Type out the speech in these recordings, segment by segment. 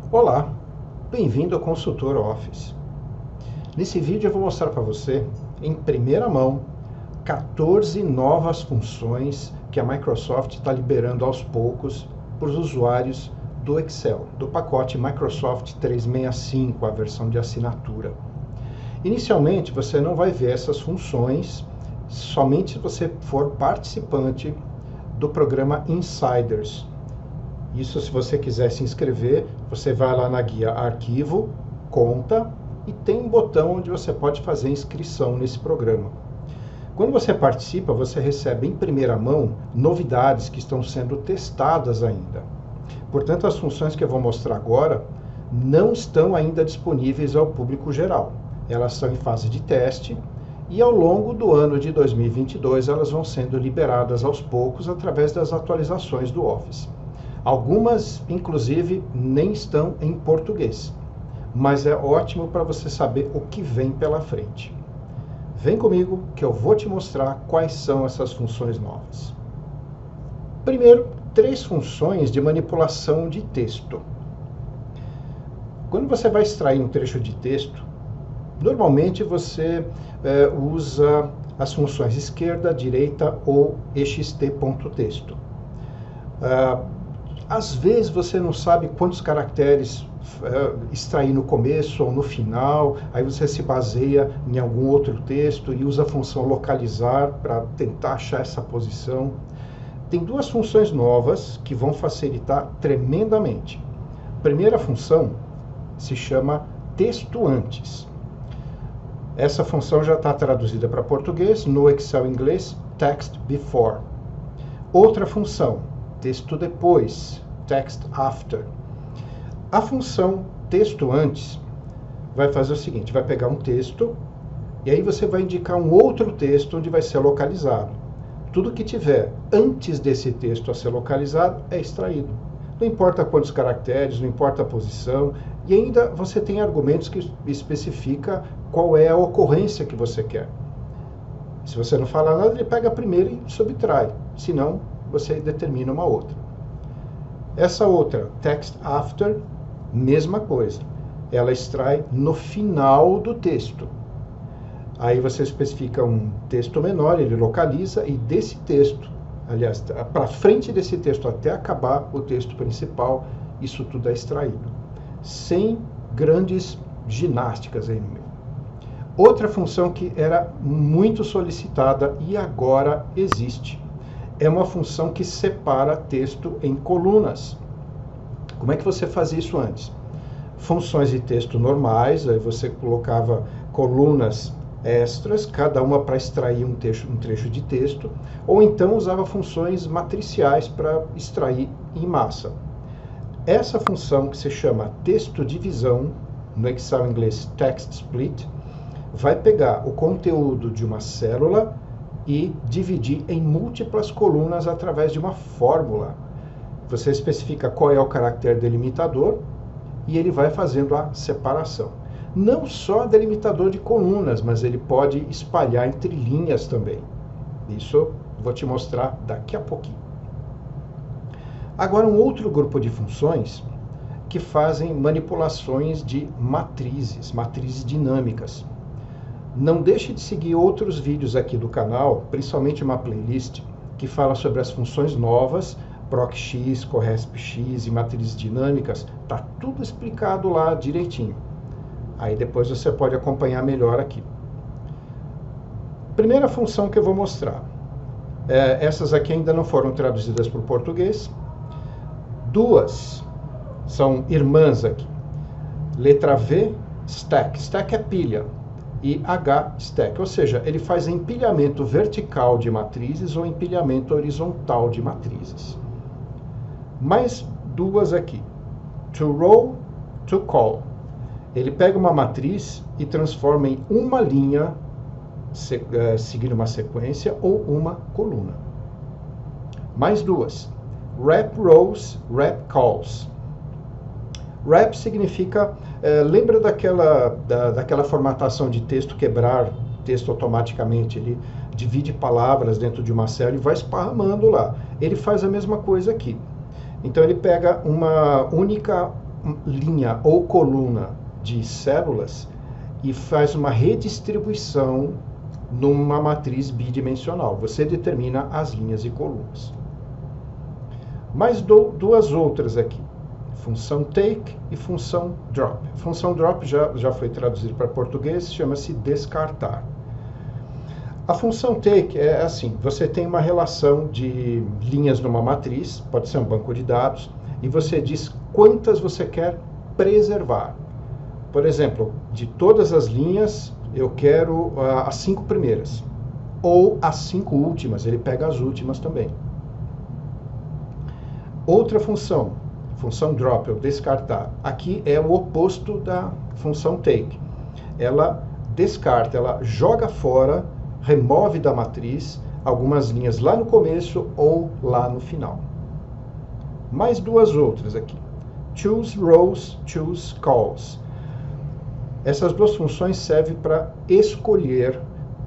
Olá, bem-vindo ao Consultor Office. Nesse vídeo eu vou mostrar para você, em primeira mão, 14 novas funções que a Microsoft está liberando aos poucos para os usuários do Excel, do pacote Microsoft 365, a versão de assinatura. Inicialmente, você não vai ver essas funções somente se você for participante do programa Insiders. Isso, se você quiser se inscrever, você vai lá na guia Arquivo, Conta, e tem um botão onde você pode fazer inscrição nesse programa. Quando você participa, você recebe em primeira mão novidades que estão sendo testadas ainda. Portanto, as funções que eu vou mostrar agora não estão ainda disponíveis ao público geral. Elas estão em fase de teste e ao longo do ano de 2022 elas vão sendo liberadas aos poucos através das atualizações do Office. Algumas, inclusive, nem estão em português, mas é ótimo para você saber o que vem pela frente. Vem comigo que eu vou te mostrar quais são essas funções novas. Primeiro, 3 funções de manipulação de texto. Quando você vai extrair um trecho de texto, normalmente você usa as funções esquerda, direita ou ext.texto. Às vezes você não sabe quantos caracteres extrair no começo ou no final, aí você se baseia em algum outro texto e usa a função localizar para tentar achar essa posição. Tem 2 funções novas que vão facilitar tremendamente. A primeira função se chama texto antes. Essa função já está traduzida para português, no Excel inglês, text before. Outra função, texto depois, text after. A função texto antes vai fazer o seguinte, vai pegar um texto e aí você vai indicar um outro texto onde vai ser localizado. Tudo que tiver antes desse texto a ser localizado é extraído. Não importa quantos caracteres, não importa a posição, e ainda você tem argumentos que especifica qual é a ocorrência que você quer. Se você não falar nada, ele pega a primeira e subtrai, senão você determina uma outra. Essa outra, text after, mesma coisa. Ela extrai no final do texto. Aí você especifica um texto menor, ele localiza, e desse texto, aliás, para frente desse texto até acabar o texto principal, isso tudo é extraído. Sem grandes ginásticas aí no meio. Outra função que era muito solicitada e agora existe. É uma função que separa texto em colunas. Como é que você fazia isso antes? Funções de texto normais, aí você colocava colunas extras, cada uma para extrair um trecho de texto, ou então usava funções matriciais para extrair em massa. Essa função, que se chama texto divisão, no Excel inglês text split, vai pegar o conteúdo de uma célula e dividir em múltiplas colunas através de uma fórmula. Você especifica qual é o caractere delimitador e ele vai fazendo a separação. Não só delimitador de colunas, mas ele pode espalhar entre linhas também. Isso eu vou te mostrar daqui a pouquinho. Agora, um outro grupo de funções que fazem manipulações de matrizes dinâmicas. Não deixe de seguir outros vídeos aqui do canal, principalmente uma playlist que fala sobre as funções novas, PROC-X, CORRESP-X e matrizes dinâmicas. Está tudo explicado lá direitinho. Aí depois você pode acompanhar melhor aqui. Primeira função que eu vou mostrar. Essas aqui ainda não foram traduzidas para o português. 2 são irmãs aqui. Letra V, stack. Stack é pilha. E H, stack. Ou seja, ele faz empilhamento vertical de matrizes ou empilhamento horizontal de matrizes. Mais 2 aqui. To row, to call. Ele pega uma matriz e transforma em uma linha, seguindo uma sequência, ou uma coluna. Mais 2. Wrap rows, wrap calls. Wrap significa, lembra daquela formatação de texto, quebrar texto automaticamente. Ele divide palavras dentro de uma célula e vai esparramando lá. Ele faz a mesma coisa aqui. Então ele pega uma linha ou coluna de células e faz uma redistribuição numa matriz bidimensional. Você determina as linhas e colunas. Mais duas outras aqui. Função take e função drop. Função drop já foi traduzido para português, chama-se descartar. A função take é assim, você tem uma relação de linhas numa matriz, pode ser um banco de dados, e você diz quantas você quer preservar. Por exemplo, de todas as linhas, eu quero as 5 primeiras, ou as 5 últimas, ele pega as últimas também. Outra função drop, ou descartar, aqui é o oposto da função take. Ela descarta, ela joga fora, remove da matriz algumas linhas lá no começo ou lá no final. Mais duas outras aqui. Choose rows, choose calls. Essas duas funções servem para escolher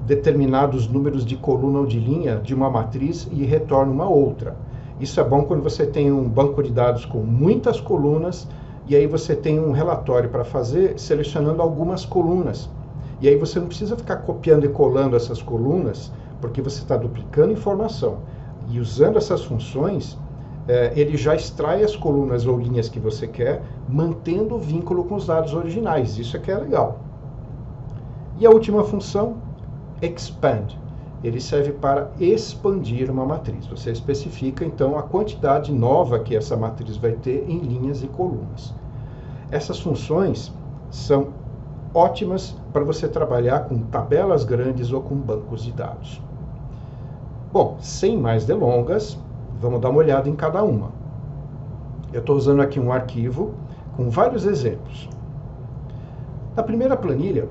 determinados números de coluna ou de linha de uma matriz e retorna uma outra. Isso é bom quando você tem um banco de dados com muitas colunas e aí você tem um relatório para fazer selecionando algumas colunas. E aí você não precisa ficar copiando e colando essas colunas, porque você está duplicando informação. E usando essas funções, ele já extrai as colunas ou linhas que você quer, mantendo o vínculo com os dados originais. Isso é que é legal. E a última função, expand. Ele serve para expandir uma matriz. Você especifica, então, a quantidade nova que essa matriz vai ter em linhas e colunas. Essas funções são ótimas para você trabalhar com tabelas grandes ou com bancos de dados. Bom, sem mais delongas, vamos dar uma olhada em cada uma. Eu estou usando aqui um arquivo com vários exemplos. Na primeira planilha,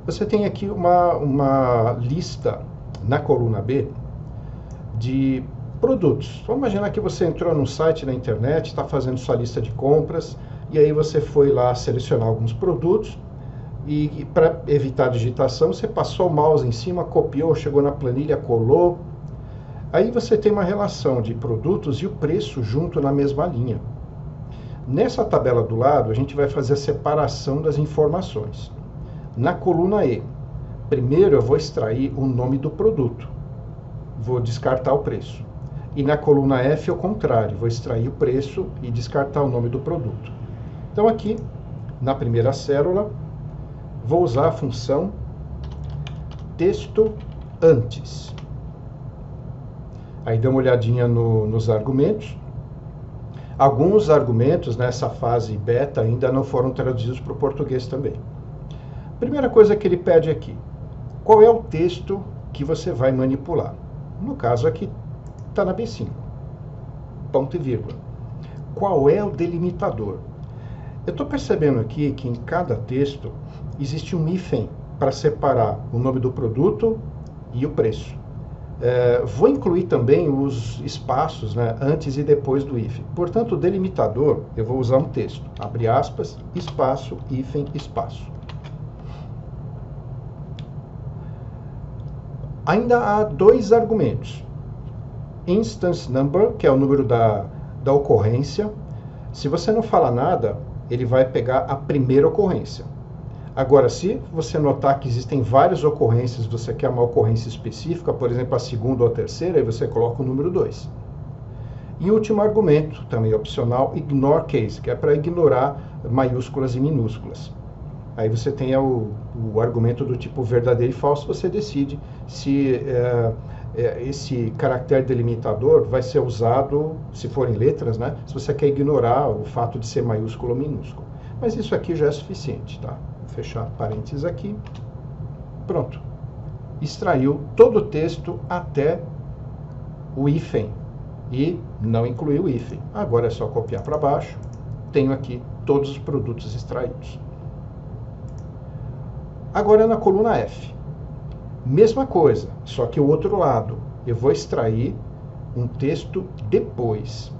você tem aqui uma lista na coluna B de produtos. Vamos imaginar que você entrou num site na internet, está fazendo sua lista de compras, e aí você foi lá selecionar alguns produtos, e para evitar a digitação, você passou o mouse em cima, copiou, chegou na planilha, colou. Aí você tem uma relação de produtos e o preço junto na mesma linha. Nessa tabela do lado, a gente vai fazer a separação das informações. Na coluna E, primeiro eu vou extrair o nome do produto. Vou descartar o preço. E na coluna F, ao contrário, vou extrair o preço e descartar o nome do produto. Então aqui, na primeira célula, vou usar a função texto antes. Aí dê uma olhadinha nos argumentos. Alguns argumentos nessa fase beta ainda não foram traduzidos para o português também. Primeira coisa que ele pede aqui, qual é o texto que você vai manipular? No caso aqui, está na B5, ponto e vírgula. Qual é o delimitador? Eu estou percebendo aqui que em cada texto existe um hífen para separar o nome do produto e o preço. Vou incluir também os espaços, né, antes e depois do hífen. Portanto, o delimitador, eu vou usar um texto, abre aspas, espaço, hífen, espaço. Ainda há dois argumentos. Instance number, que é o número da ocorrência. Se você não falar nada, ele vai pegar a primeira ocorrência. Agora, se você notar que existem várias ocorrências, você quer uma ocorrência específica, por exemplo, a segunda ou a terceira, aí você coloca o número 2. E o último argumento, também opcional, ignore case, que é para ignorar maiúsculas e minúsculas. Aí você tem o argumento do tipo verdadeiro e falso, você decide se esse caractere delimitador vai ser usado, se forem letras, né? Se você quer ignorar o fato de ser maiúsculo ou minúsculo. Mas isso aqui já é suficiente, tá? Vou fechar parênteses aqui. Pronto. Extraiu todo o texto até o hífen e não incluiu o hífen. Agora é só copiar para baixo. Tenho aqui todos os produtos extraídos. Agora na coluna F. Mesma coisa, só que o outro lado. Eu vou extrair um texto depois.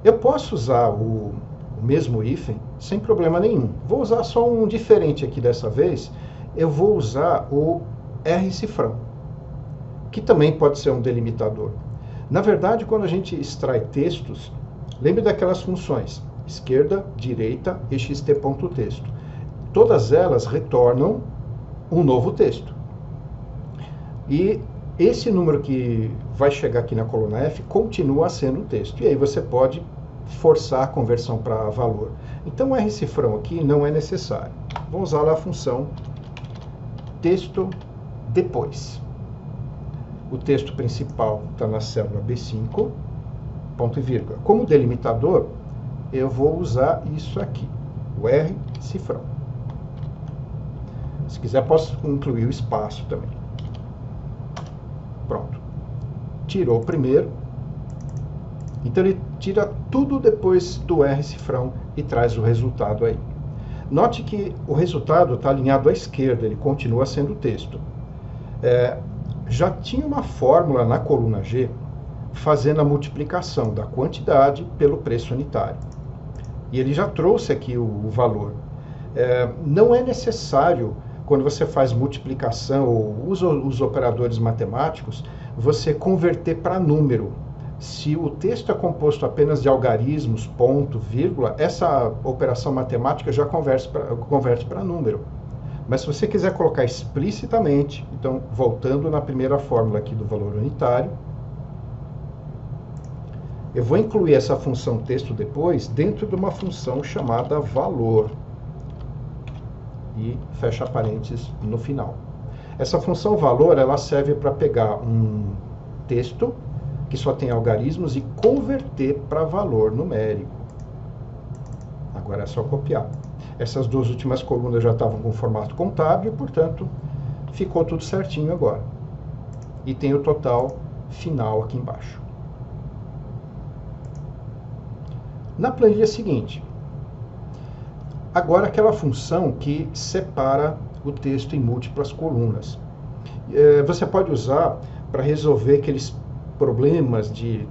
Eu posso usar o mesmo hífen sem problema nenhum. Vou usar só um diferente aqui dessa vez. Eu vou usar o R-cifrão, que também pode ser um delimitador. Na verdade, quando a gente extrai textos, lembre daquelas funções. esquerda, direita e xt.texto. Todas elas retornam um novo texto. E esse número que vai chegar aqui na coluna F continua sendo o texto. E aí você pode forçar a conversão para valor. Então o rcifrão aqui não é necessário. Vou usar lá a função texto depois. O texto principal está na célula B5, ponto e vírgula. Como delimitador, eu vou usar isso aqui, o rcifrão. Se quiser, posso incluir o espaço também. Pronto. Tirou o primeiro. Então ele tira tudo depois do rcifrão e traz o resultado aí. Note que o resultado está alinhado à esquerda, ele continua sendo texto. Já tinha uma fórmula na coluna G fazendo a multiplicação da quantidade pelo preço unitário. E ele já trouxe aqui o valor. Não é necessário, quando você faz multiplicação ou usa os operadores matemáticos, você converter para número. Se o texto é composto apenas de algarismos, ponto, vírgula, essa operação matemática já converte para número. Mas se você quiser colocar explicitamente, então, voltando na primeira fórmula aqui do valor unitário, eu vou incluir essa função texto depois dentro de uma função chamada valor. E fecha parênteses no final. Essa função valor, ela serve para pegar um texto que só tem algarismos e converter para valor numérico. Agora é só copiar. Essas duas últimas colunas já estavam com formato contábil, portanto, ficou tudo certinho agora. E tem o total final aqui embaixo. Na planilha seguinte, agora aquela função que separa o texto em múltiplas colunas. Você pode usar para resolver aqueles problemas de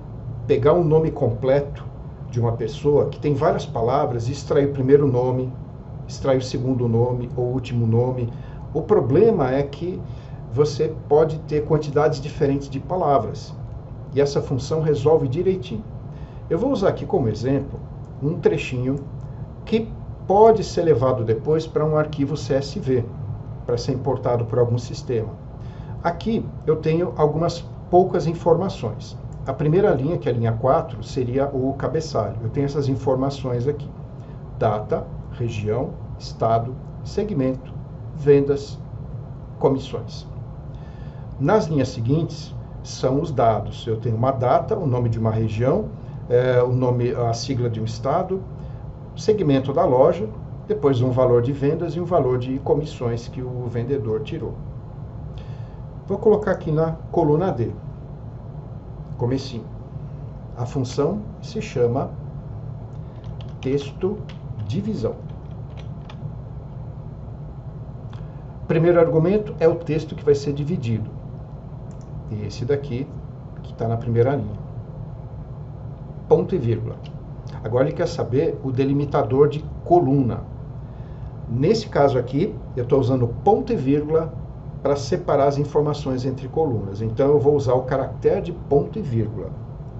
pegar um nome completo de uma pessoa que tem várias palavras e extrair o primeiro nome, extrair o segundo nome ou o último nome. O problema é que você pode ter quantidades diferentes de palavras. E essa função resolve direitinho. Eu vou usar aqui como exemplo um trechinho que pode ser levado depois para um arquivo CSV, para ser importado por algum sistema. Aqui eu tenho algumas poucas informações. A primeira linha, que é a linha 4, seria o cabeçalho. Eu tenho essas informações aqui. Data, região, estado, segmento, vendas, comissões. Nas linhas seguintes são os dados. Eu tenho uma data, o nome de uma região, a sigla de um estado, segmento da loja, depois um valor de vendas e um valor de comissões que o vendedor tirou. Vou colocar aqui na coluna D, comecinho. A função se chama texto divisão. Primeiro argumento é o texto que vai ser dividido. Esse daqui, que está na primeira linha. Ponto e vírgula. Agora ele quer saber o delimitador de coluna. Nesse caso aqui, eu estou usando ponto e vírgula para separar as informações entre colunas. Então eu vou usar o caractere de ponto e vírgula.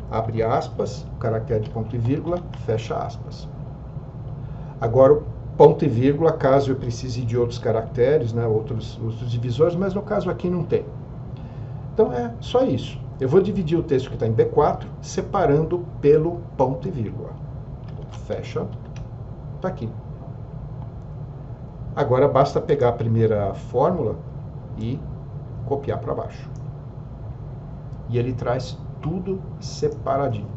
Abre aspas, o caractere de ponto e vírgula, fecha aspas. Agora o ponto e vírgula, caso eu precise de outros caracteres, né, outros divisores, mas no caso aqui não tem. Então é só isso. Eu vou dividir o texto que está em B4, separando pelo ponto e vírgula. Fecha, está aqui. Agora basta pegar a primeira fórmula e copiar para baixo. E ele traz tudo separadinho.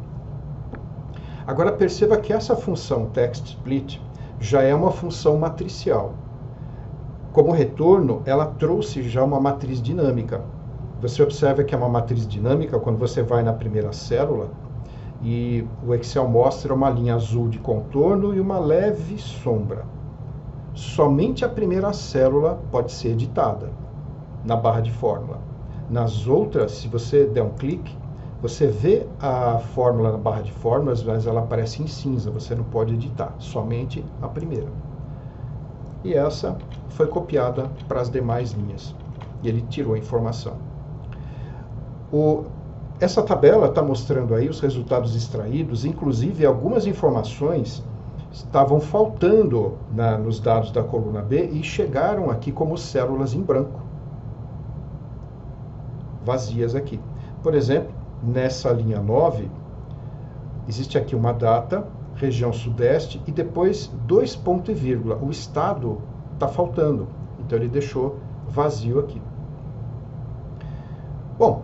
Agora perceba que essa função TextSplit já é uma função matricial. Como retorno, ela trouxe já uma matriz dinâmica. Você observa que é uma matriz dinâmica quando você vai na primeira célula e o Excel mostra uma linha azul de contorno e uma leve sombra. Somente a primeira célula pode ser editada na barra de fórmula. Nas outras, se você der um clique, você vê a fórmula na barra de fórmulas, mas ela aparece em cinza, você não pode editar, somente a primeira. E essa foi copiada para as demais linhas, e ele tirou a informação. Essa tabela está mostrando aí os resultados extraídos, inclusive algumas informações estavam faltando nos dados da coluna B e chegaram aqui como células em branco, vazias aqui. Por exemplo, nessa linha 9, existe aqui uma data, região sudeste, e depois 2 ponto e vírgula. O estado está faltando, então ele deixou vazio aqui. Bom,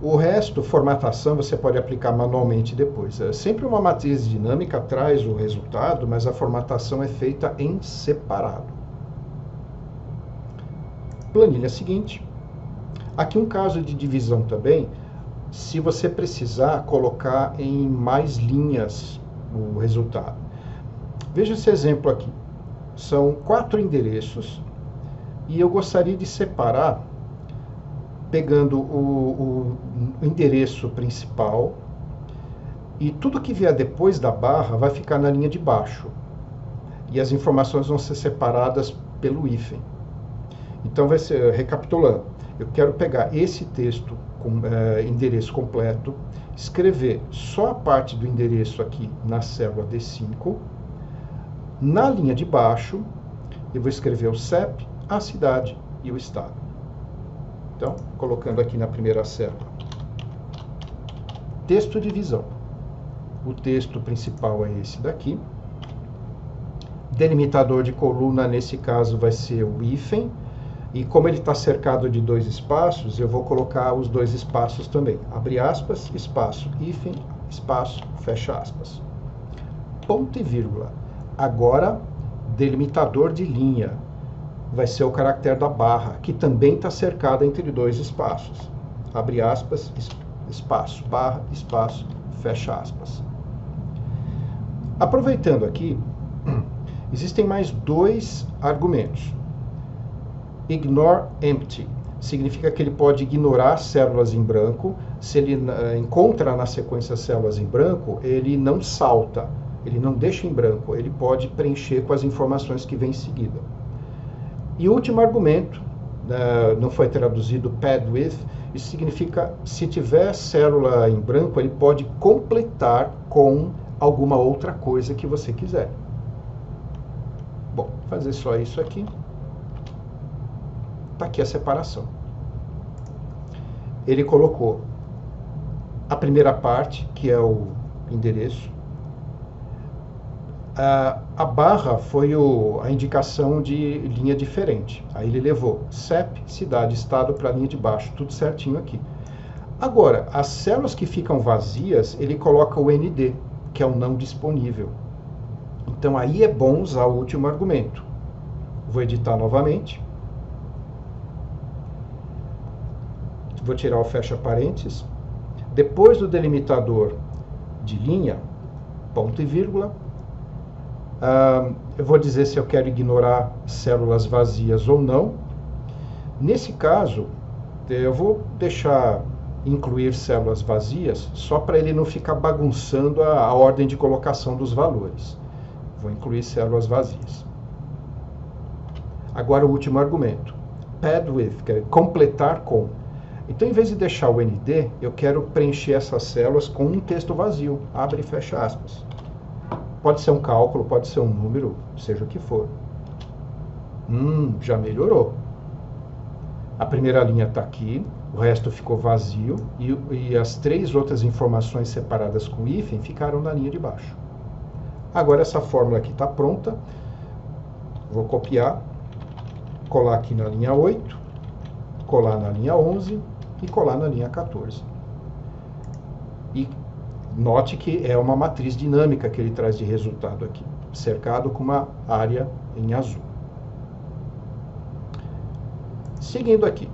o resto, formatação, você pode aplicar manualmente depois. Sempre uma matriz dinâmica traz o resultado, mas a formatação é feita em separado. Planilha seguinte. Aqui um caso de divisão também, se você precisar colocar em mais linhas o resultado. Veja esse exemplo aqui. São 4 endereços e eu gostaria de separar pegando o endereço principal e tudo que vier depois da barra vai ficar na linha de baixo. E as informações vão ser separadas pelo hífen. Então, vai ser, recapitulando, eu quero pegar esse texto com endereço completo, escrever só a parte do endereço aqui na célula D5, na linha de baixo, eu vou escrever o CEP, a cidade e o estado. Então, colocando aqui na primeira célula, texto de divisão. O texto principal é esse daqui. Delimitador de coluna, nesse caso, vai ser o hífen. E como ele está cercado de 2 espaços, eu vou colocar os 2 espaços também. Abre aspas, espaço, hífen, espaço, fecha aspas. Ponto e vírgula. Agora, delimitador de linha. Vai ser o caractere da barra, que também está cercada entre 2 espaços. Abre aspas, espaço, barra, espaço, fecha aspas. Aproveitando aqui, existem mais 2 argumentos. Ignore empty significa que ele pode ignorar células em branco. Se ele encontra na sequência células em branco, ele não salta, ele não deixa em branco, ele pode preencher com as informações que vêm em seguida. E o último argumento, não foi traduzido pad with, isso significa se tiver célula em branco, ele pode completar com alguma outra coisa que você quiser. Bom, fazer só isso aqui. Está aqui a separação. Ele colocou a primeira parte, que é o endereço. A barra foi a indicação de linha diferente. Aí ele levou CEP, cidade, estado para a linha de baixo, tudo certinho aqui. Agora, as células que ficam vazias, ele coloca o ND, que é o não disponível. Então aí é bom usar o último argumento. Vou editar novamente. Vou tirar o fecha parênteses. Depois do delimitador de linha, ponto e vírgula, eu vou dizer se eu quero ignorar células vazias ou não. Nesse caso, eu vou deixar incluir células vazias só para ele não ficar bagunçando a ordem de colocação dos valores. Vou incluir células vazias. Agora o último argumento. Pad with, que é completar com. Então, em vez de deixar o ND, eu quero preencher essas células com um texto vazio. Abre e fecha aspas. Pode ser um cálculo, pode ser um número, seja o que for. Já melhorou. A primeira linha está aqui, o resto ficou vazio e as 3 outras informações separadas com hífen ficaram na linha de baixo. Agora essa fórmula aqui está pronta. Vou copiar, colar aqui na linha 8, colar na linha 11 e colar na linha 14. E note que é uma matriz dinâmica que ele traz de resultado aqui, cercado com uma área em azul. Seguindo aqui,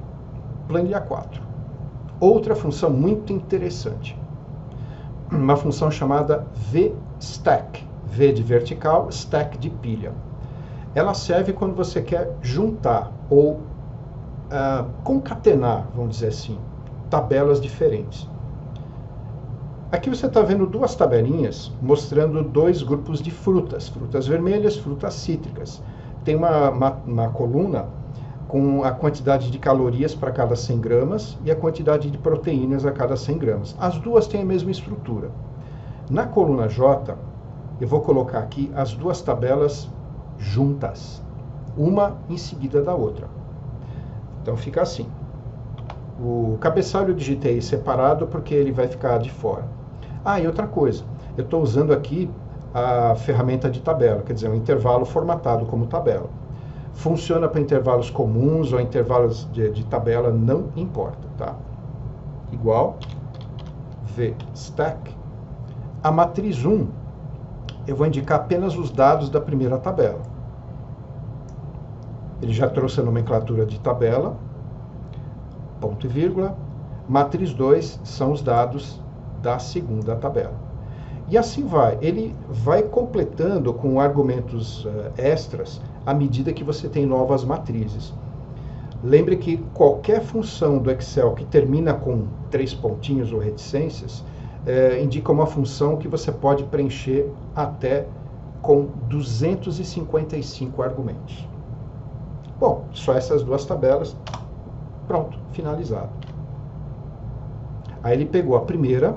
planilha 4. Outra função muito interessante. Uma função chamada vStack. V de vertical, stack de pilha. Ela serve quando você quer juntar ou concatenar, vamos dizer assim, tabelas diferentes. Aqui você está vendo 2 tabelinhas mostrando 2 grupos de frutas. Frutas vermelhas, frutas cítricas. Tem uma coluna com a quantidade de calorias para cada 100 gramas e a quantidade de proteínas a cada 100 gramas. As duas têm a mesma estrutura. Na coluna J, eu vou colocar aqui as duas tabelas juntas, uma em seguida da outra. Então fica assim. O cabeçalho eu digitei separado porque ele vai ficar de fora. Ah, e outra coisa, eu estou usando aqui a ferramenta de tabela, quer dizer, um intervalo formatado como tabela. Funciona para intervalos comuns ou intervalos de tabela, não importa, tá? Igual, VStack. A matriz 1, eu vou indicar apenas os dados da primeira tabela. Ele já trouxe a nomenclatura de tabela, ponto e vírgula. Matriz 2 são os dados da segunda tabela. E assim vai. Ele vai completando com argumentos extras à medida que você tem novas matrizes. Lembre que qualquer função do Excel que termina com 3 pontinhos ou reticências indica uma função que você pode preencher até com 255 argumentos. Bom, só essas duas tabelas, pronto, finalizado. Aí ele pegou a primeira,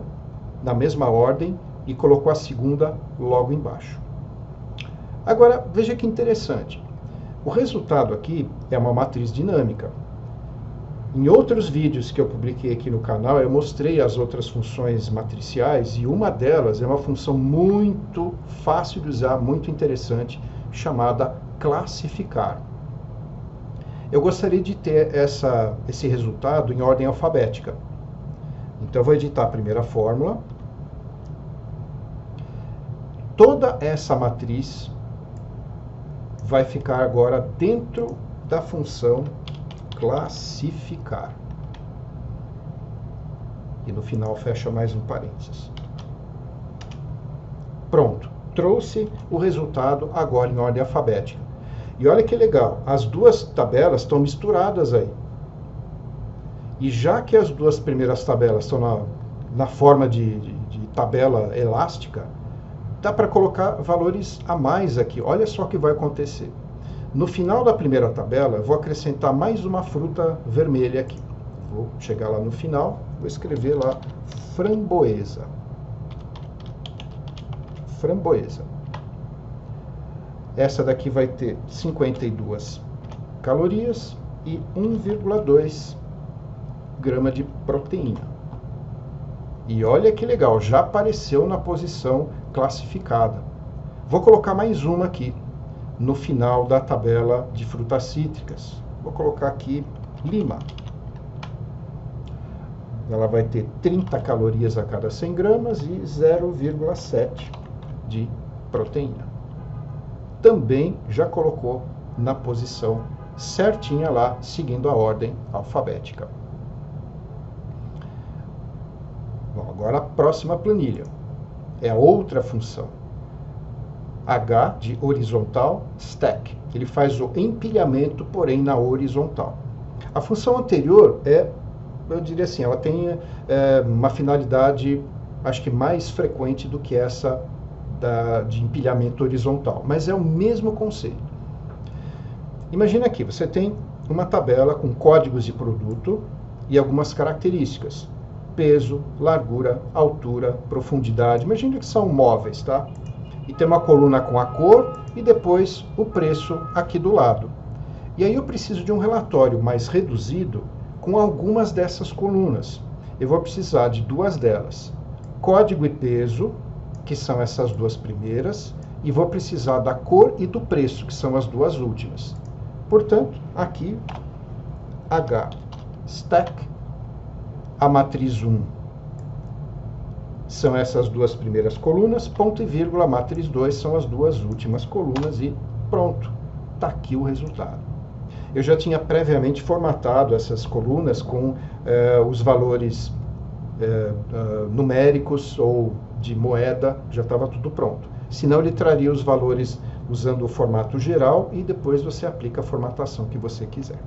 na mesma ordem, e colocou a segunda logo embaixo. Agora, veja que interessante. O resultado aqui é uma matriz dinâmica. Em outros vídeos que eu publiquei aqui no canal, eu mostrei as outras funções matriciais, e uma delas é uma função muito fácil de usar, muito interessante, chamada classificar. Eu gostaria de ter esse resultado em ordem alfabética. Então eu vou editar a primeira fórmula. Toda essa matriz vai ficar agora dentro da função classificar. E no final fecha mais um parênteses. Pronto, trouxe o resultado agora em ordem alfabética. E olha que legal, as duas tabelas estão misturadas aí. E já que as duas primeiras tabelas estão na forma de tabela elástica, dá para colocar valores a mais aqui. Olha só o que vai acontecer. No final da primeira tabela, eu vou acrescentar mais uma fruta vermelha aqui. Vou chegar lá no final, vou escrever lá framboesa. Framboesa. Essa daqui vai ter 52 calorias e 1,2 grama de proteína. E olha que legal, já apareceu na posição classificada. Vou colocar mais uma aqui, no final da tabela de frutas cítricas. Vou colocar aqui lima. Ela vai ter 30 calorias a cada 100 gramas e 0,7 de proteína. Também já colocou na posição certinha lá, seguindo a ordem alfabética. Bom, agora a próxima planilha é a outra função. H de horizontal, stack. Ele faz o empilhamento, porém na horizontal. A função anterior eu diria assim, ela tem uma finalidade, acho que mais frequente do que essa de empilhamento horizontal, mas é o mesmo conceito. Imagina aqui, você tem uma tabela com códigos de produto e algumas características. Peso, largura, altura, profundidade. Imagina que são móveis, tá? E tem uma coluna com a cor e depois o preço aqui do lado. E aí eu preciso de um relatório mais reduzido com algumas dessas colunas. Eu vou precisar de duas delas. Código e peso, que são essas duas primeiras, e vou precisar da cor e do preço, que são as duas últimas. Portanto, aqui, H, stack, a matriz 1 são essas duas primeiras colunas, ponto e vírgula, a matriz 2 são as duas últimas colunas e pronto, está aqui o resultado. Eu já tinha previamente formatado essas colunas com os valores numéricos ou de moeda, já estava tudo pronto. Senão ele traria os valores usando o formato geral e depois você aplica a formatação que você quiser.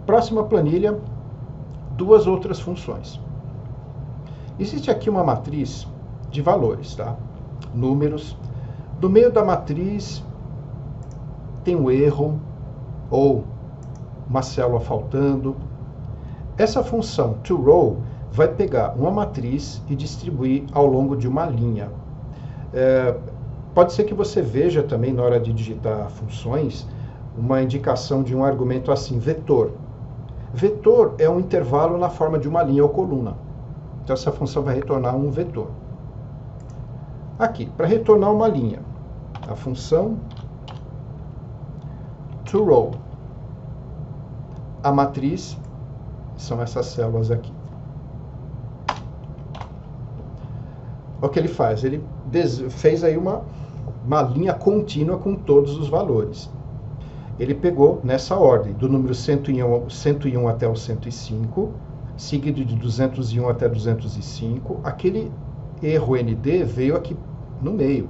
Próxima planilha, duas outras funções. Existe aqui uma matriz de valores, tá? Números. No meio da matriz tem um erro ou uma célula faltando. Essa função toRow vai pegar uma matriz e distribuir ao longo de uma linha. Pode ser que você veja também, na hora de digitar funções, uma indicação de um argumento assim, vetor. Vetor é um intervalo na forma de uma linha ou coluna. Então essa função vai retornar um vetor. Aqui, para retornar uma linha, a função toRow. A matriz são essas células aqui. O que ele faz? Ele fez aí uma linha contínua com todos os valores. Ele pegou nessa ordem, do número 101 até o 105, seguido de 201 até 205. Aquele erro ND veio aqui no meio.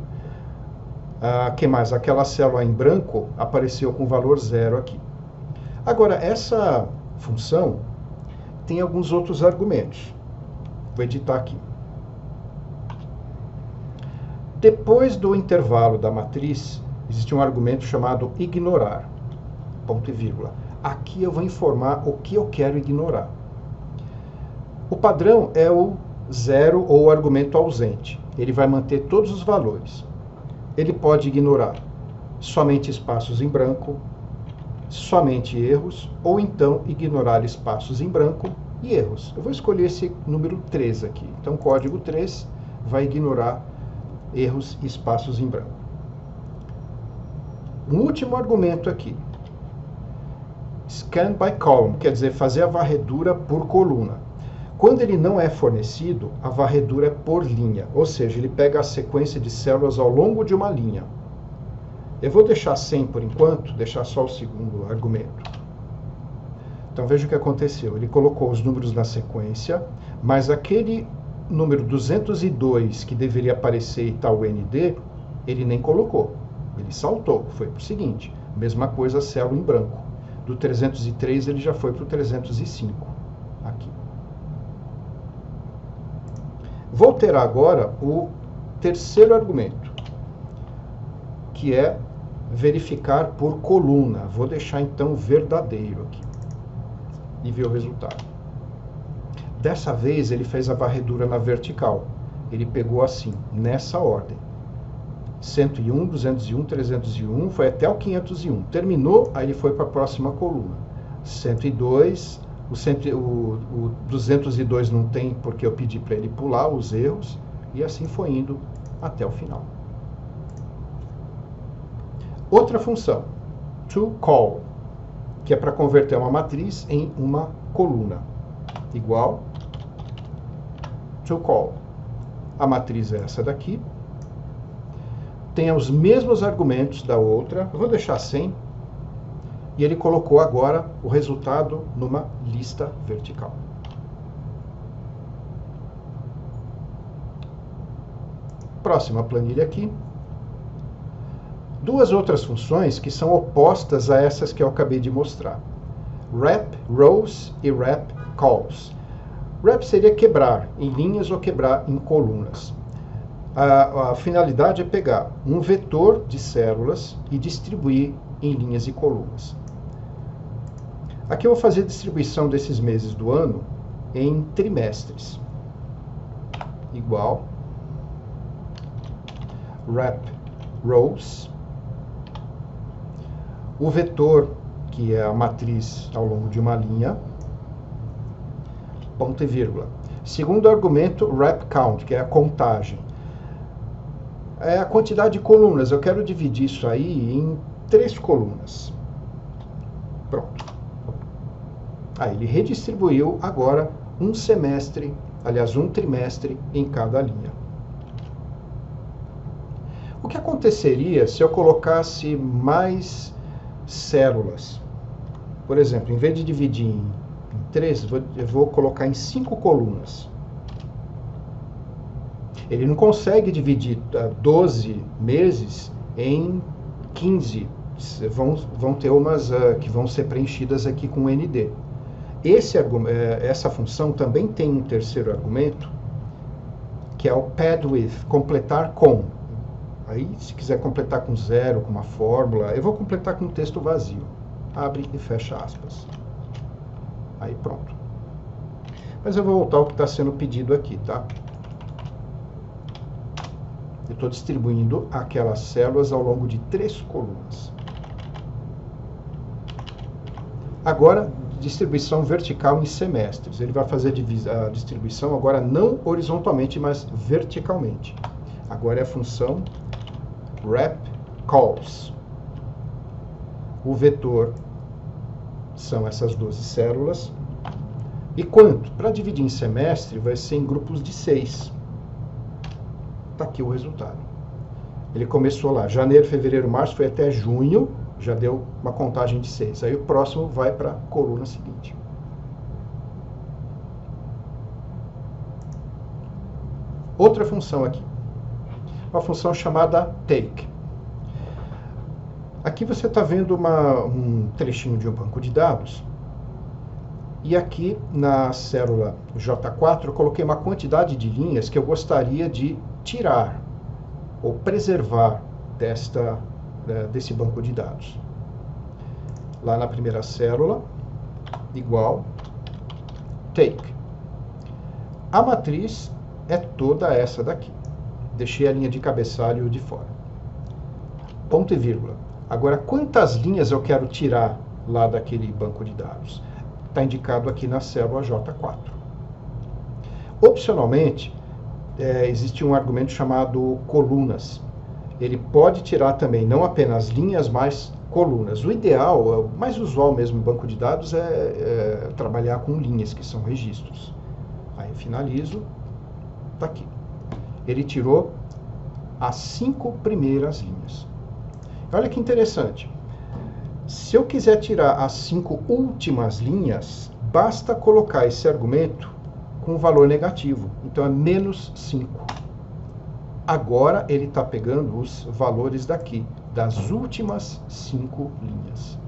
Que mais? Aquela célula em branco apareceu com o valor 0 aqui. Agora, essa função tem alguns outros argumentos. Vou editar aqui. Depois do intervalo da matriz, existe um argumento chamado ignorar, ponto e vírgula. Aqui eu vou informar o que eu quero ignorar. O padrão é o 0 ou o argumento ausente. Ele vai manter todos os valores. Ele pode ignorar somente espaços em branco, somente erros, ou então ignorar espaços em branco e erros. Eu vou escolher esse número 3 aqui. Então, código 3 vai ignorar erros e espaços em branco. Um último argumento aqui. Scan by column, quer dizer, fazer a varredura por coluna. Quando ele não é fornecido, a varredura é por linha, ou seja, ele pega a sequência de células ao longo de uma linha. Eu vou deixar 100 por enquanto, deixar só o segundo argumento. Então veja o que aconteceu. Ele colocou os números na sequência, mas aquele número 202 que deveria aparecer e tal ND, ele nem colocou. Ele saltou, foi para o seguinte. Mesma coisa a célula em branco. Do 303 ele já foi para o 305. Aqui. Vou ter agora o terceiro argumento, que é verificar por coluna. Vou deixar então verdadeiro aqui. E ver o resultado. Dessa vez ele fez a varredura na vertical. Ele pegou assim, nessa ordem. 101, 201, 301, foi até o 501. Terminou, aí ele foi para a próxima coluna. 102, o 202 não tem porque eu pedi para ele pular os erros. E assim foi indo até o final. Outra função, toCall, que é para converter uma matriz em uma coluna. Igual toCall. A matriz é essa daqui. Tem os mesmos argumentos da outra. Eu vou deixar 100. E ele colocou agora o resultado numa lista vertical. Próxima planilha aqui. Duas outras funções que são opostas a essas que eu acabei de mostrar. Wrap rows e wrap calls. Wrap seria quebrar em linhas ou quebrar em colunas. A finalidade é pegar um vetor de células e distribuir em linhas e colunas. Aqui eu vou fazer a distribuição desses meses do ano em trimestres. Igual wrap rows. O vetor, que é a matriz ao longo de uma linha, ponto e vírgula. Segundo argumento, wrap count, que é a contagem. É a quantidade de colunas. Eu quero dividir isso aí em 3 colunas. Pronto. Aí ele redistribuiu agora um trimestre em cada linha. O que aconteceria se eu colocasse mais células? Por exemplo, em vez de dividir em 3, eu vou colocar em 5 colunas. Ele não consegue dividir 12 meses em 15. Vão ter umas que vão ser preenchidas aqui com ND. Essa função também tem um terceiro argumento, que é o pad with, completar com. Aí, se quiser completar com 0, com uma fórmula, eu vou completar com um texto vazio. Abre e fecha aspas. Aí pronto. Mas eu vou voltar ao que está sendo pedido aqui, tá? Eu estou distribuindo aquelas células ao longo de 3 colunas. Agora, distribuição vertical em semestres. Ele vai fazer a distribuição agora não horizontalmente, mas verticalmente. Agora é a função wrap calls. O vetor são essas 12 células. E quanto? Para dividir em semestre, vai ser em grupos de 6. Está aqui o resultado. Ele começou lá, janeiro, fevereiro, março, foi até junho, já deu uma contagem de 6. Aí o próximo vai para a coluna seguinte. Outra função aqui. Uma função chamada take. Aqui você está vendo um trechinho de um banco de dados. E aqui na célula J4 eu coloquei uma quantidade de linhas que eu gostaria de tirar ou preservar desse banco de dados. Lá na primeira célula, igual take. A matriz é toda essa daqui. Deixei a linha de cabeçalho de fora. Ponto e vírgula. Agora, quantas linhas eu quero tirar lá daquele banco de dados? Está indicado aqui na célula J4. Opcionalmente, existe um argumento chamado colunas. Ele pode tirar também não apenas linhas, mas colunas. O ideal, o mais usual mesmo no banco de dados é trabalhar com linhas, que são registros. Aí eu finalizo, está aqui. Ele tirou as 5 primeiras linhas. Olha que interessante. Se eu quiser tirar as 5 últimas linhas, basta colocar esse argumento com valor negativo. Então é menos 5. Agora ele está pegando os valores daqui, das últimas 5 linhas.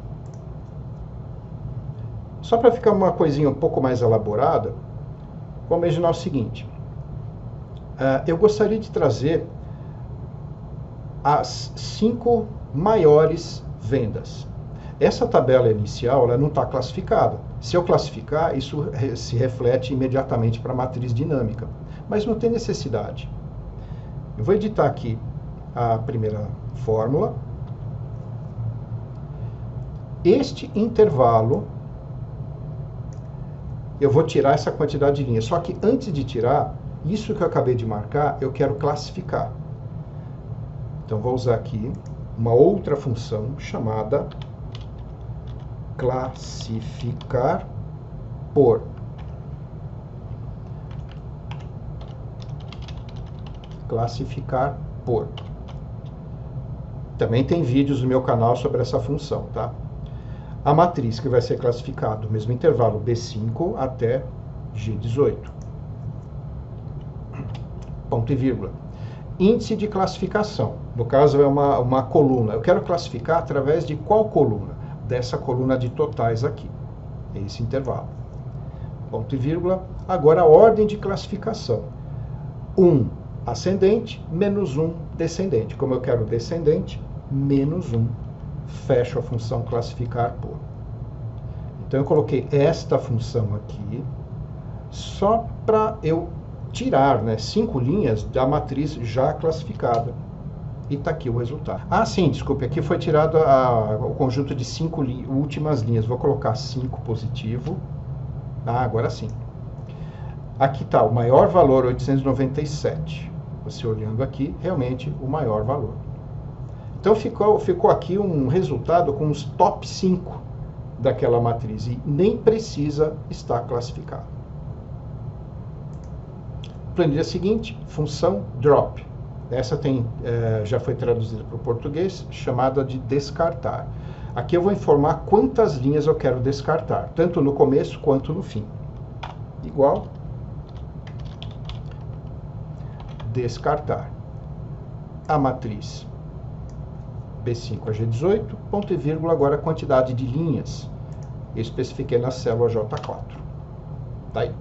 Só para ficar uma coisinha um pouco mais elaborada, vamos imaginar o seguinte. Eu gostaria de trazer as 5 maiores vendas. Essa tabela inicial ela não está classificada. Se eu classificar, isso se reflete imediatamente para a matriz dinâmica. Mas não tem necessidade. Eu vou editar aqui a primeira fórmula. Este intervalo, eu vou tirar essa quantidade de linhas. Só que antes de tirar, isso que eu acabei de marcar, eu quero classificar. Então, vou usar aqui uma outra função chamada classificar por. Classificar por. Também tem vídeos no meu canal sobre essa função, tá? A matriz que vai ser classificada no mesmo intervalo B5 até G18. Ponto e vírgula. Índice de classificação. No caso é uma coluna. Eu quero classificar através de qual coluna? Dessa coluna de totais aqui. É esse intervalo. Ponto e vírgula. Agora a ordem de classificação. 1 ascendente, menos 1 descendente. Como eu quero descendente, menos 1. Fecho a função classificar por. Então eu coloquei esta função aqui só para eu tirar 5 linhas da matriz já classificada. E está aqui o resultado. Ah, sim, desculpe, aqui foi tirado o conjunto de 5 últimas linhas. Vou colocar 5 positivo. Ah, agora sim. Aqui está o maior valor, 897. Você olhando aqui, realmente o maior valor. Então ficou aqui um resultado com os top 5 daquela matriz. E nem precisa estar classificado. Planilha seguinte, função drop. Essa já foi traduzida para o português, chamada de descartar. Aqui eu vou informar quantas linhas eu quero descartar, tanto no começo quanto no fim. Igual descartar a matriz B5 a G18, ponto e vírgula, agora a quantidade de linhas. Eu especifiquei na célula J4. Tá aí.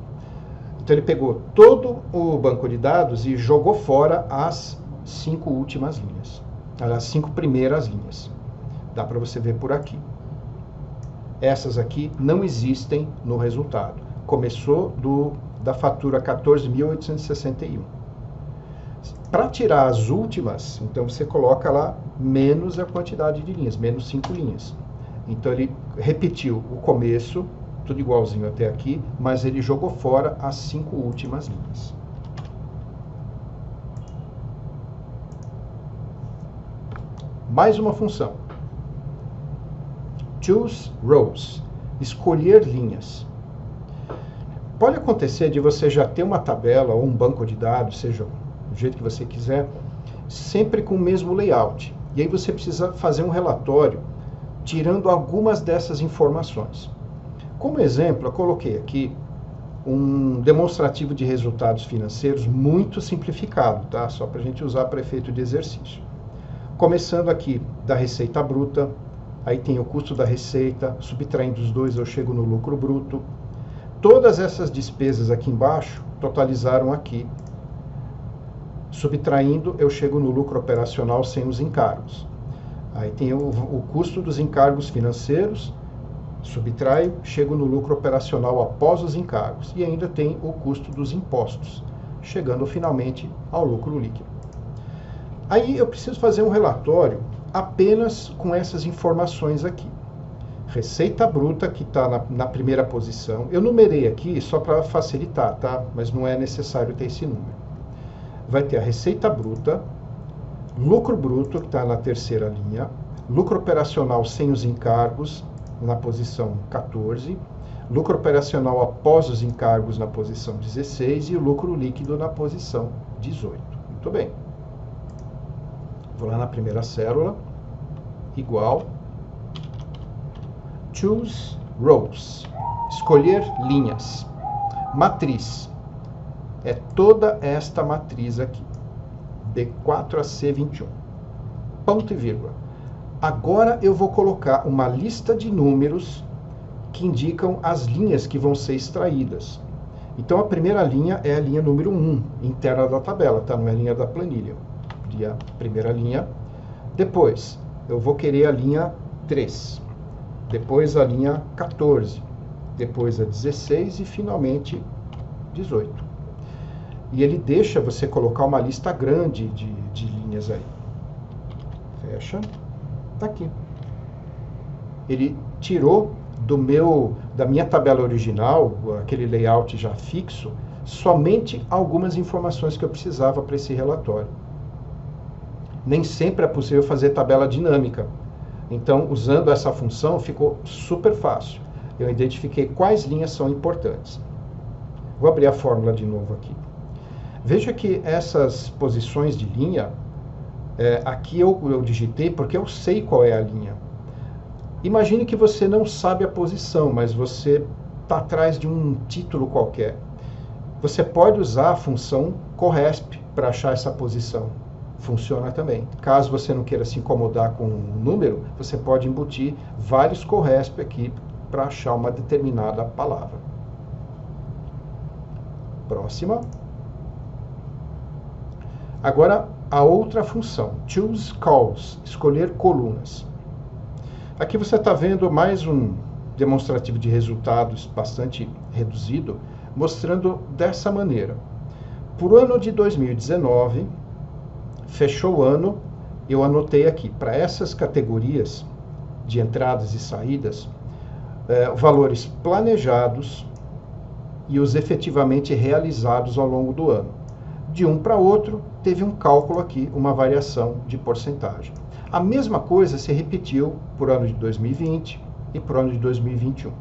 Então ele pegou todo o banco de dados e jogou fora as 5 últimas linhas. As 5 primeiras linhas. Dá para você ver por aqui. Essas aqui não existem no resultado. Começou da fatura 14.861. Para tirar as últimas, então você coloca lá menos a quantidade de linhas, menos 5 linhas. Então ele repetiu o começo, tudo igualzinho até aqui, mas ele jogou fora as 5 últimas linhas. Mais uma função. Choose rows. Escolher linhas. Pode acontecer de você já ter uma tabela ou um banco de dados, seja do jeito que você quiser, sempre com o mesmo layout. E aí você precisa fazer um relatório tirando algumas dessas informações. Como exemplo, eu coloquei aqui um demonstrativo de resultados financeiros muito simplificado, tá? Só para a gente usar para efeito de exercício. Começando aqui da receita bruta, aí tem o custo da receita, subtraindo os dois eu chego no lucro bruto. Todas essas despesas aqui embaixo totalizaram aqui. Subtraindo, eu chego no lucro operacional sem os encargos. Aí tem o custo dos encargos financeiros, subtraio, chego no lucro operacional após os encargos. E ainda tem o custo dos impostos, chegando finalmente ao lucro líquido. Aí eu preciso fazer um relatório apenas com essas informações aqui. Receita bruta, que está na primeira posição. Eu numerei aqui só para facilitar, tá? Mas não é necessário ter esse número. Vai ter a receita bruta, lucro bruto, que está na terceira linha, lucro operacional sem os encargos, na posição 14, lucro operacional após os encargos na posição 16 e o lucro líquido na posição 18. Muito bem. Vou lá na primeira célula, igual, choose rows, escolher linhas, matriz, é toda esta matriz aqui, B4 a C21, ponto e vírgula. Agora eu vou colocar uma lista de números que indicam as linhas que vão ser extraídas. Então a primeira linha é a linha número 1, interna da tabela, tá? Não é a linha da planilha. A primeira linha. Depois eu vou querer a linha 3. Depois a linha 14. Depois a 16 e finalmente 18. E ele deixa você colocar uma lista grande de linhas aí. Fecha. Tá aqui. Ele tirou da minha tabela original, aquele layout já fixo, somente algumas informações que eu precisava para esse relatório. Nem sempre é possível fazer tabela dinâmica. Então, usando essa função, ficou super fácil. Eu identifiquei quais linhas são importantes. Vou abrir a fórmula de novo aqui. Veja que essas posições de linha, aqui eu digitei porque eu sei qual é a linha. Imagine que você não sabe a posição, mas você está atrás de um título qualquer. Você pode usar a função corresp para achar essa posição. Funciona também. Caso você não queira se incomodar com um número, você pode embutir vários corresp aqui para achar uma determinada palavra. Próxima. Agora, a outra função, choose columns, escolher colunas. Aqui você está vendo mais um demonstrativo de resultados bastante reduzido, mostrando dessa maneira. Por ano de 2019, fechou o ano, eu anotei aqui, para essas categorias de entradas e saídas, valores planejados e os efetivamente realizados ao longo do ano. De um para outro, teve um cálculo aqui, uma variação de porcentagem. A mesma coisa se repetiu por ano de 2020 e por ano de 2021.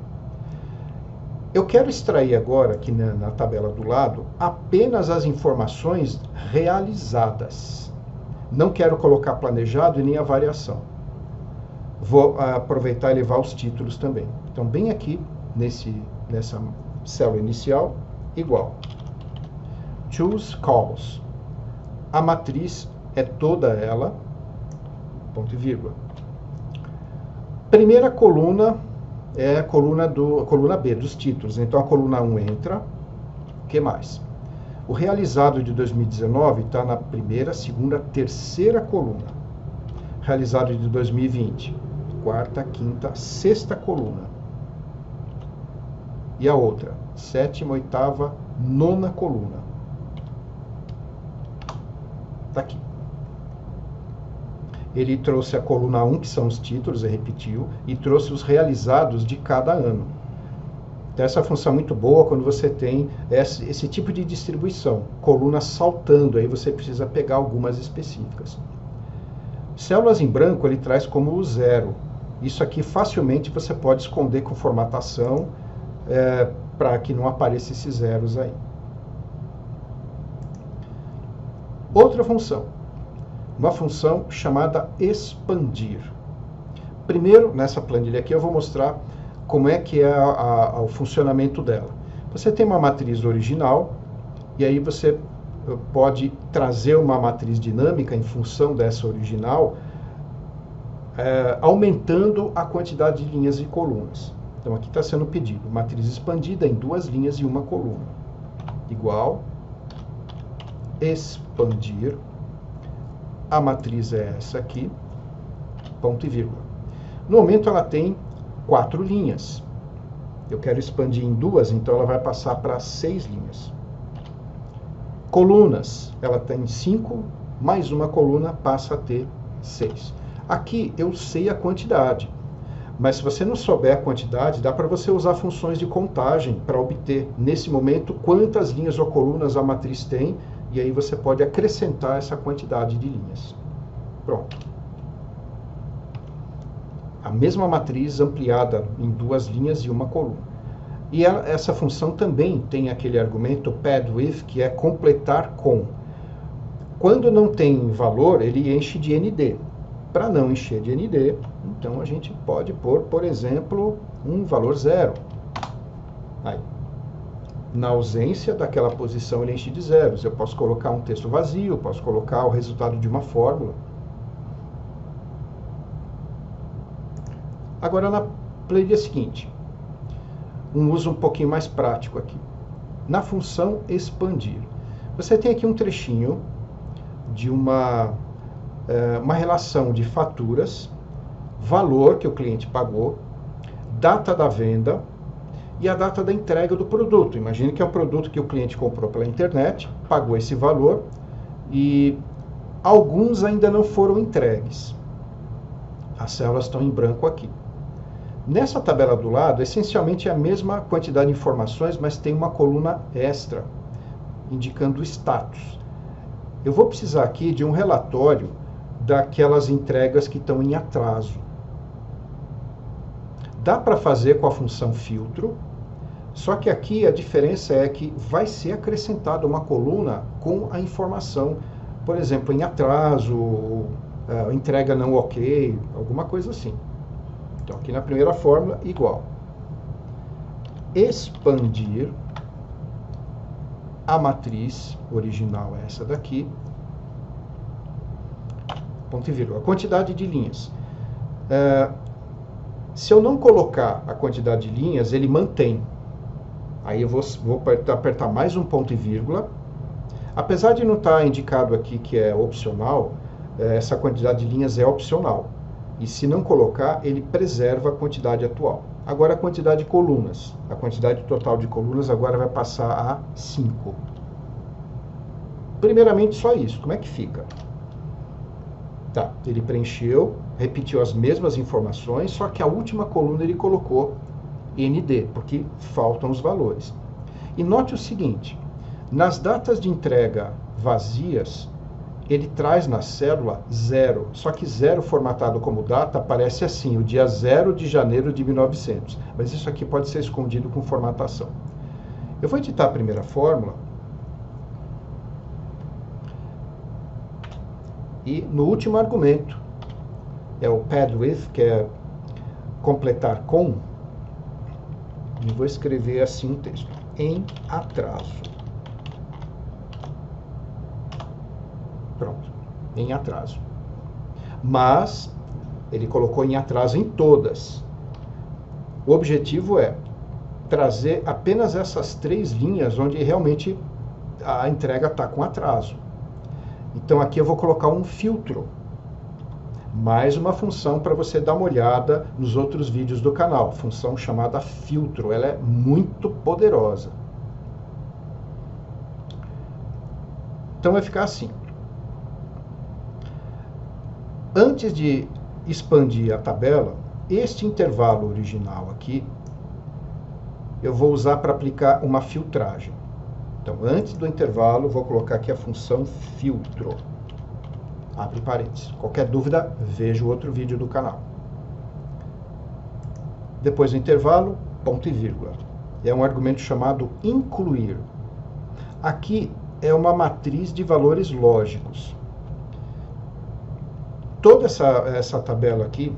Eu quero extrair agora, aqui na tabela do lado, apenas as informações realizadas. Não quero colocar planejado e nem a variação. Vou aproveitar e levar os títulos também. Então, bem aqui, nessa célula inicial, igual. Choose columns. A matriz é toda ela, ponto e vírgula. Primeira coluna é a coluna B, dos títulos. Então, a coluna 1 entra. O que mais? O realizado de 2019 está na primeira, segunda, terceira coluna. Realizado de 2020, quarta, quinta, sexta coluna. E a outra, sétima, oitava, nona coluna. Está aqui. Ele trouxe a coluna 1, que são os títulos, e repetiu, e trouxe os realizados de cada ano. Então, essa função é muito boa quando você tem esse tipo de distribuição, colunas saltando, aí você precisa pegar algumas específicas. Células em branco ele traz como o 0. Isso aqui facilmente você pode esconder com formatação para que não apareça esses zeros aí. Outra função, uma função chamada expandir. Primeiro, nessa planilha aqui eu vou mostrar como é que é o funcionamento dela. Você tem uma matriz original, e aí você pode trazer uma matriz dinâmica em função dessa original, aumentando a quantidade de linhas e colunas. Então aqui está sendo pedido matriz expandida em 2 linhas e 1 coluna. Igual, expandir, a matriz é essa aqui, ponto e vírgula. No momento ela tem 4 linhas. Eu quero expandir em 2, então ela vai passar para 6 linhas. Colunas, ela tem 5, mais 1 coluna passa a ter 6. Aqui eu sei a quantidade, mas se você não souber a quantidade, dá para você usar funções de contagem para obter, nesse momento, quantas linhas ou colunas a matriz tem, e aí você pode acrescentar essa quantidade de linhas. Pronto. A mesma matriz ampliada em 2 linhas e 1 coluna. E essa função também tem aquele argumento pad with, que é completar com. Quando não tem valor, ele enche de ND. Para não encher de ND, então a gente pode pôr, por exemplo, um valor 0. Aí. Na ausência daquela posição, ele enche de zeros. Eu posso colocar um texto vazio, posso colocar o resultado de uma fórmula. Agora, na planilha seguinte, um uso um pouquinho mais prático aqui. Na função expandir, você tem aqui um trechinho de uma relação de faturas, valor que o cliente pagou, data da venda e a data da entrega do produto. Imagine que é um produto que o cliente comprou pela internet, pagou esse valor e alguns ainda não foram entregues. As células estão em branco aqui. Nessa tabela do lado, essencialmente é a mesma quantidade de informações, mas tem uma coluna extra, indicando o status. Eu vou precisar aqui de um relatório daquelas entregas que estão em atraso. Dá para fazer com a função filtro, só que aqui a diferença é que vai ser acrescentada uma coluna com a informação, por exemplo, em atraso, entrega não ok, alguma coisa assim. Então, aqui na primeira fórmula, igual. Expandir a matriz original, essa daqui, ponto e vírgula. A quantidade de linhas. Se eu não colocar a quantidade de linhas, ele mantém. Aí eu vou apertar mais um ponto e vírgula. Apesar de não estar indicado aqui que é opcional, essa quantidade de linhas é opcional. E se não colocar, ele preserva a quantidade atual. Agora a quantidade de colunas. A quantidade total de colunas agora vai passar a 5. Primeiramente só isso. Como é que fica? Tá, ele preencheu, repetiu as mesmas informações, só que a última coluna ele colocou ND, porque faltam os valores. E note o seguinte, nas datas de entrega vazias, ele traz na célula 0, só que 0 formatado como data aparece assim, o dia 0 de janeiro de 1900. Mas isso aqui pode ser escondido com formatação. Eu vou editar a primeira fórmula. E no último argumento, é o pad with, que é completar com, e vou escrever assim um texto, em atraso. Pronto, em atraso. Mas ele colocou em atraso em todas. O objetivo é trazer apenas essas 3 linhas onde realmente a entrega está com atraso. Então aqui eu vou colocar um filtro. Mais uma função para você dar uma olhada nos outros vídeos do canal. Função chamada filtro. Ela é muito poderosa. Então vai ficar assim. Antes de expandir a tabela, este intervalo original aqui, eu vou usar para aplicar uma filtragem. Então, antes do intervalo, vou colocar aqui a função filtro. Abre parênteses. Qualquer dúvida, veja o outro vídeo do canal. Depois do intervalo, ponto e vírgula. É um argumento chamado incluir. Aqui é uma matriz de valores lógicos. Toda essa tabela aqui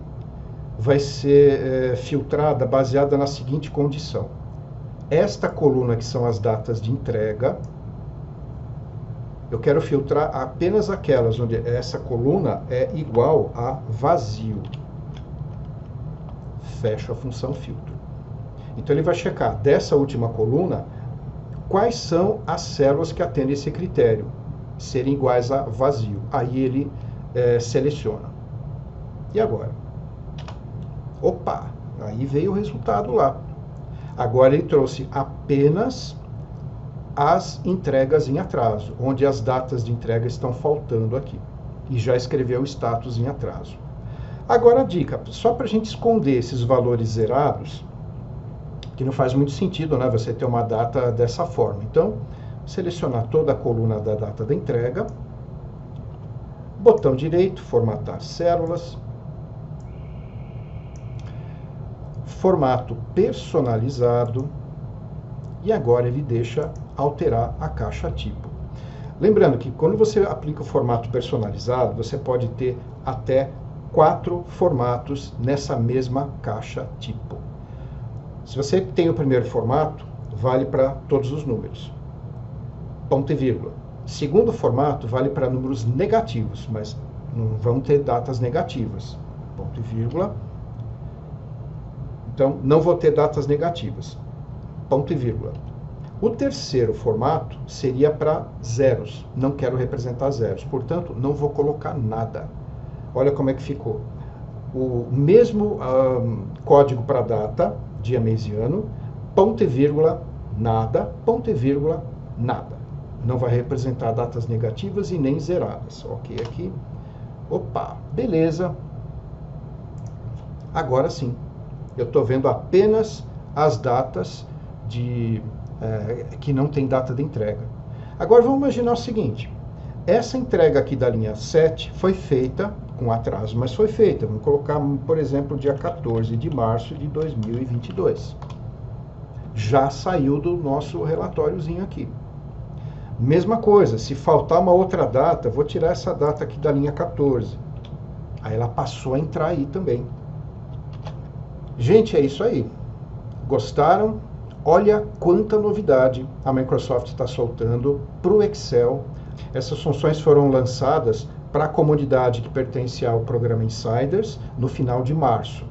vai ser filtrada baseada na seguinte condição. Esta coluna, que são as datas de entrega, eu quero filtrar apenas aquelas onde essa coluna é igual a vazio. Fecho a função filtro. Então ele vai checar dessa última coluna quais são as células que atendem esse critério, serem iguais a vazio. Aí ele seleciona. E agora? Opa! Aí veio o resultado lá. Agora ele trouxe apenas as entregas em atraso, onde as datas de entrega estão faltando aqui. E já escreveu o status em atraso. Agora a dica, só para a gente esconder esses valores zerados, que não faz muito sentido, né, você ter uma data dessa forma. Então, selecionar toda a coluna da data da entrega, botão direito, formatar células, formato personalizado, e agora ele deixa alterar a caixa tipo. Lembrando que quando você aplica o formato personalizado, você pode ter até 4 formatos nessa mesma caixa tipo. Se você tem o primeiro formato, vale para todos os números. Ponto e vírgula. Segundo formato, vale para números negativos, mas não vão ter datas negativas. Ponto e vírgula. Então, não vou ter datas negativas. Ponto e vírgula. O terceiro formato seria para zeros. Não quero representar zeros. Portanto, não vou colocar nada. Olha como é que ficou. O mesmo código para data, dia, mês e ano, ponto e vírgula, nada, ponto e vírgula, nada. Não vai representar datas negativas e nem zeradas. Ok, aqui. Opa, beleza. Agora sim. Eu estou vendo apenas as datas que não tem data de entrega. Agora vamos imaginar o seguinte. Essa entrega aqui da linha 7 foi feita com atraso, mas foi feita. Vamos colocar, por exemplo, dia 14 de março de 2022. Já saiu do nosso relatóriozinho aqui. Mesma coisa, se faltar uma outra data, vou tirar essa data aqui da linha 14. Aí ela passou a entrar aí também. Gente, é isso aí. Gostaram? Olha quanta novidade a Microsoft está soltando para o Excel. Essas funções foram lançadas para a comunidade que pertence ao programa Insiders no final de março.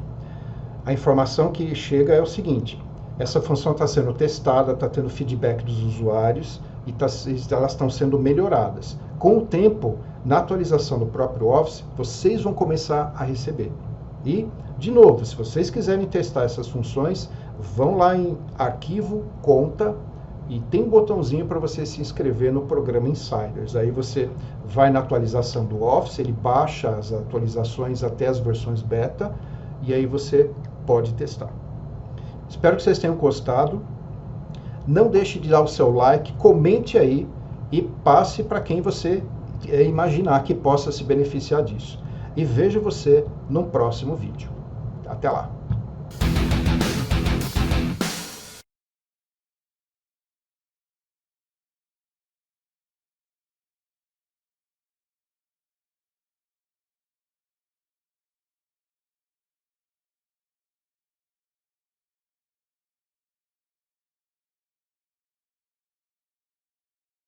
A informação que chega é o seguinte: essa função está sendo testada, está tendo feedback dos usuários e elas estão sendo melhoradas. Com o tempo, na atualização do próprio Office, vocês vão começar a receber. E, de novo, se vocês quiserem testar essas funções, vão lá em Arquivo, Conta, e tem um botãozinho para você se inscrever no programa Insiders. Aí você vai na atualização do Office, ele baixa as atualizações até as versões beta, e aí você pode testar. Espero que vocês tenham gostado. Não deixe de dar o seu like, comente aí e passe para quem você imaginar que possa se beneficiar disso. E vejo você no próximo vídeo. Até lá!